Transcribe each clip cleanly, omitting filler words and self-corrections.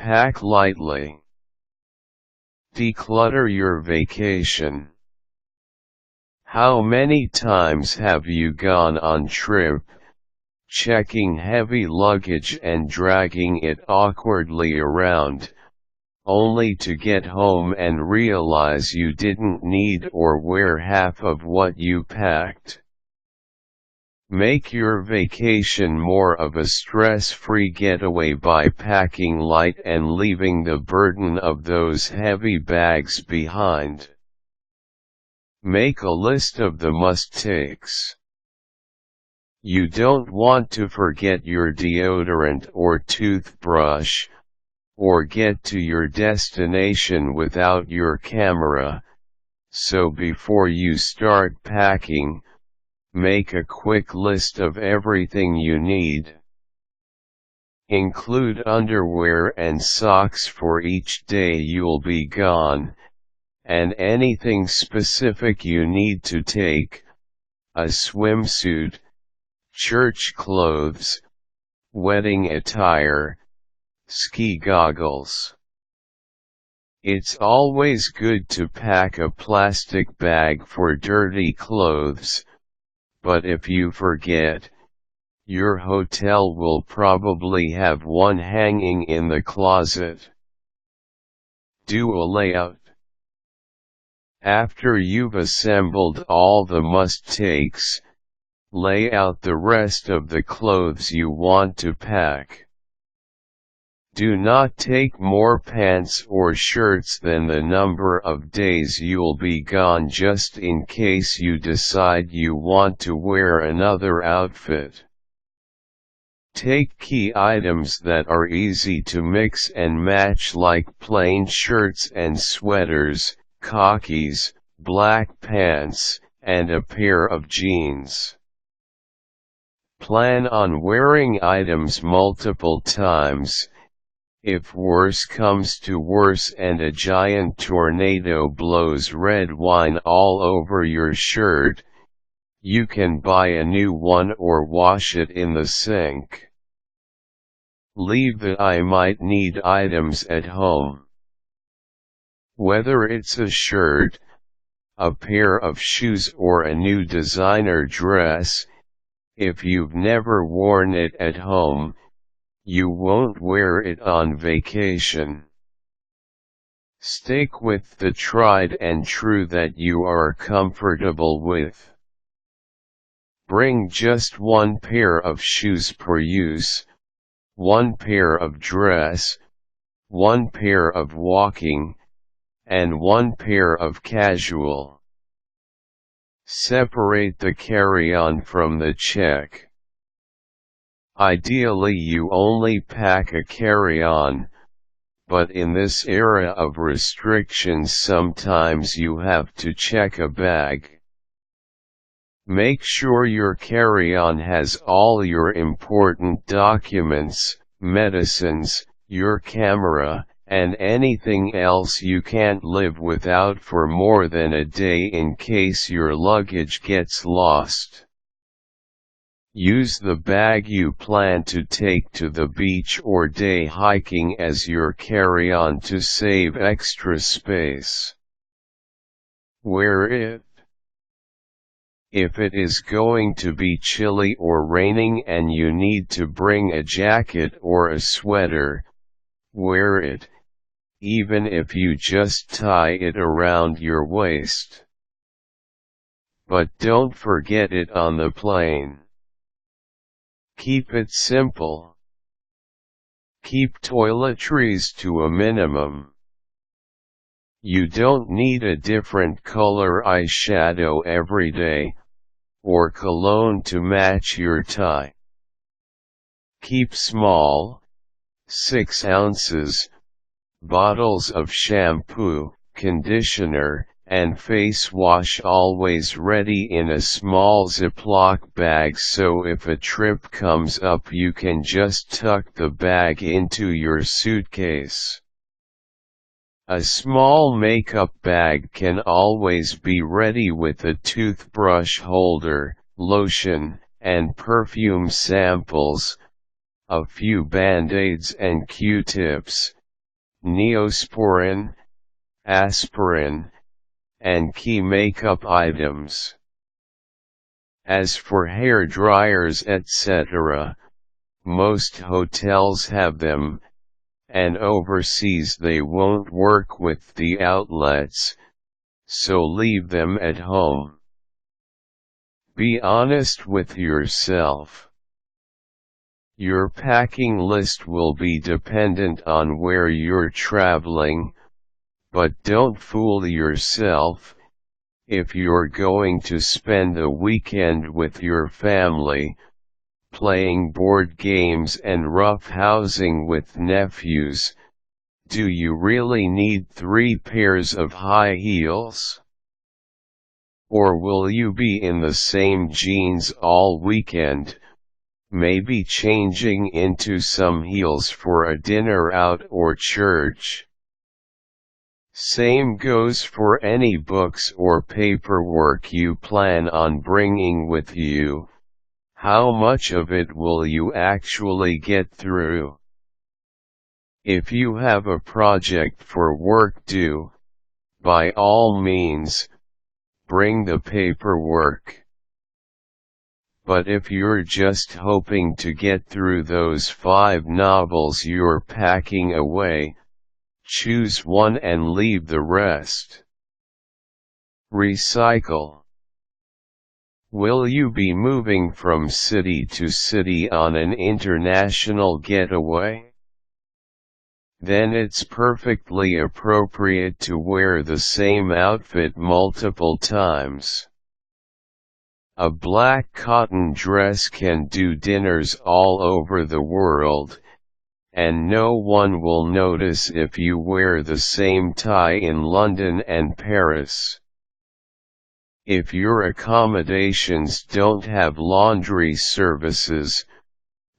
Pack lightly. Declutter your vacation. How many times have you gone on trip, checking heavy luggage and dragging it awkwardly around, only to get home and realize you didn't need or wear half of what you packed? Make your vacation more of a stress-free getaway by packing light and leaving the burden of those heavy bags behind. Make a list of the must-takes. You don't want to forget your deodorant or toothbrush, or get to your destination without your camera, so before you start packing, make a quick list of everything you need. Include underwear and socks for each day you'll be gone, and anything specific you need to take, a swimsuit, church clothes, wedding attire, ski goggles. It's always good to pack a plastic bag for dirty clothes, but if you forget, your hotel will probably have one hanging in the closet. Do a layout. After you've assembled all the must-takes, lay out the rest of the clothes you want to pack. Do not take more pants or shirts than the number of days you'll be gone, just in case you decide you want to wear another outfit. Take key items that are easy to mix and match, like plain shirts and sweaters, khakis, black pants, and a pair of jeans. Plan on wearing items multiple times. If worse comes to worse and a giant tornado blows red wine all over your shirt, you can buy a new one or wash it in the sink. Leave the "I might need" items at home. Whether it's a shirt, a pair of shoes, or a new designer dress, if you've never worn it at home, you won't wear it on vacation. Stick with the tried and true that you are comfortable with. Bring just one pair of shoes per use, one pair of dress, one pair of walking, and one pair of casual. Separate the carry-on from the check. Ideally you only pack a carry-on, but in this era of restrictions sometimes you have to check a bag. Make sure your carry-on has all your important documents, medicines, your camera, and anything else you can't live without for more than a day in case your luggage gets lost. Use the bag you plan to take to the beach or day hiking as your carry-on to save extra space. Wear it. If it is going to be chilly or raining and you need to bring a jacket or a sweater, wear it, even if you just tie it around your waist. But don't forget it on the plane. Keep it simple. Keep toiletries to a minimum. You don't need a different color eyeshadow every day, or cologne to match your tie. Keep small, 6 ounces, bottles of shampoo, conditioner, and face wash always ready in a small Ziploc bag, so if a trip comes up you can just tuck the bag into your suitcase. A small makeup bag can always be ready with a toothbrush holder, lotion, and perfume samples, a few band-aids and Q-tips, Neosporin, aspirin, and key makeup items. As for hair dryers etc., most hotels have them, and overseas they won't work with the outlets, so leave them at home. Be honest with yourself. Your packing list will be dependent on where you're traveling, but don't fool yourself. If you're going to spend a weekend with your family, playing board games and roughhousing with nephews, do you really need 3 pairs of high heels? Or will you be in the same jeans all weekend, maybe changing into some heels for a dinner out or church? Same goes for any books or paperwork you plan on bringing with you. How much of it will you actually get through? If you have a project for work due, by all means, bring the paperwork. But if you're just hoping to get through those 5 novels you're packing away, choose one and leave the rest. Recycle. Will you be moving from city to city on an international getaway? Then it's perfectly appropriate to wear the same outfit multiple times. A black cotton dress can do dinners all over the world, and no one will notice if you wear the same tie in London and Paris. If your accommodations don't have laundry services,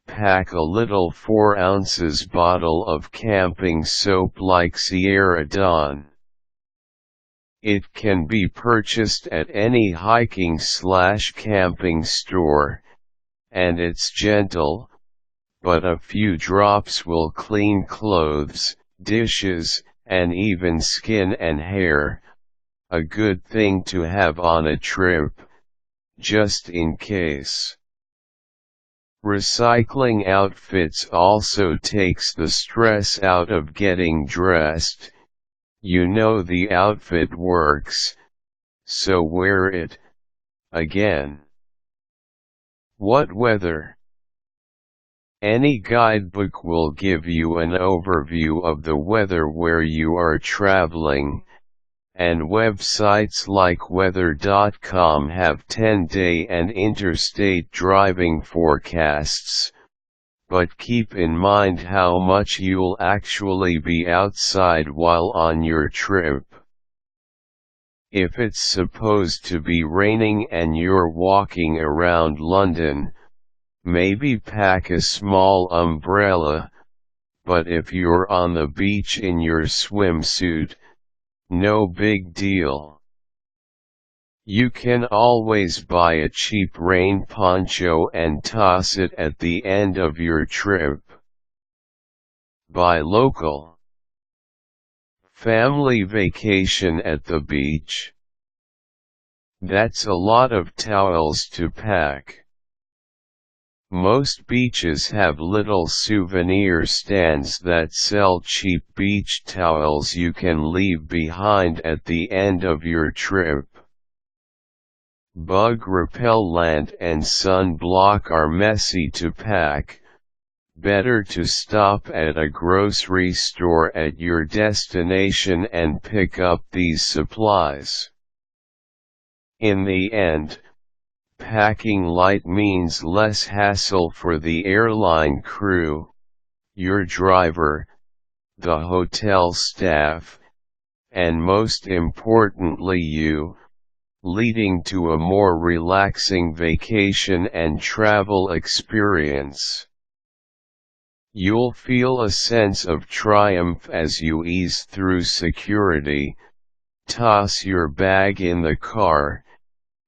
pack a little 4 ounces bottle of camping soap like Sierra Dawn. It can be purchased at any hiking/camping store, and it's gentle, but a few drops will clean clothes, dishes, and even skin and hair. A good thing to have on a trip, just in case. Recycling outfits also takes the stress out of getting dressed. You know the outfit works, so wear it again. What weather? Any guidebook will give you an overview of the weather where you are traveling, and websites like weather.com have 10-day and interstate driving forecasts, but keep in mind how much you'll actually be outside while on your trip. If it's supposed to be raining and you're walking around London, maybe pack a small umbrella, but if you're on the beach in your swimsuit, no big deal. You can always buy a cheap rain poncho and toss it at the end of your trip. Buy local. Family vacation at the beach. That's a lot of towels to pack. Most beaches have little souvenir stands that sell cheap beach towels you can leave behind at the end of your trip. Bug repellent and sunblock are messy to pack. Better to stop at a grocery store at your destination and pick up these supplies. In the end, packing light means less hassle for the airline crew, your driver, the hotel staff, and most importantly you, leading to a more relaxing vacation and travel experience. You'll feel a sense of triumph as you ease through security, toss your bag in the car,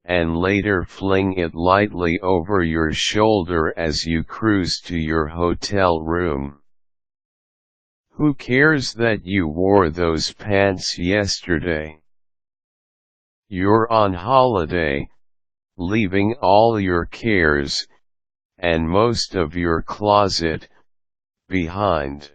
and later fling it lightly over your shoulder as you cruise to your hotel room. Who cares that you wore those pants yesterday? You're on holiday, leaving all your cares, and most of your closet, behind.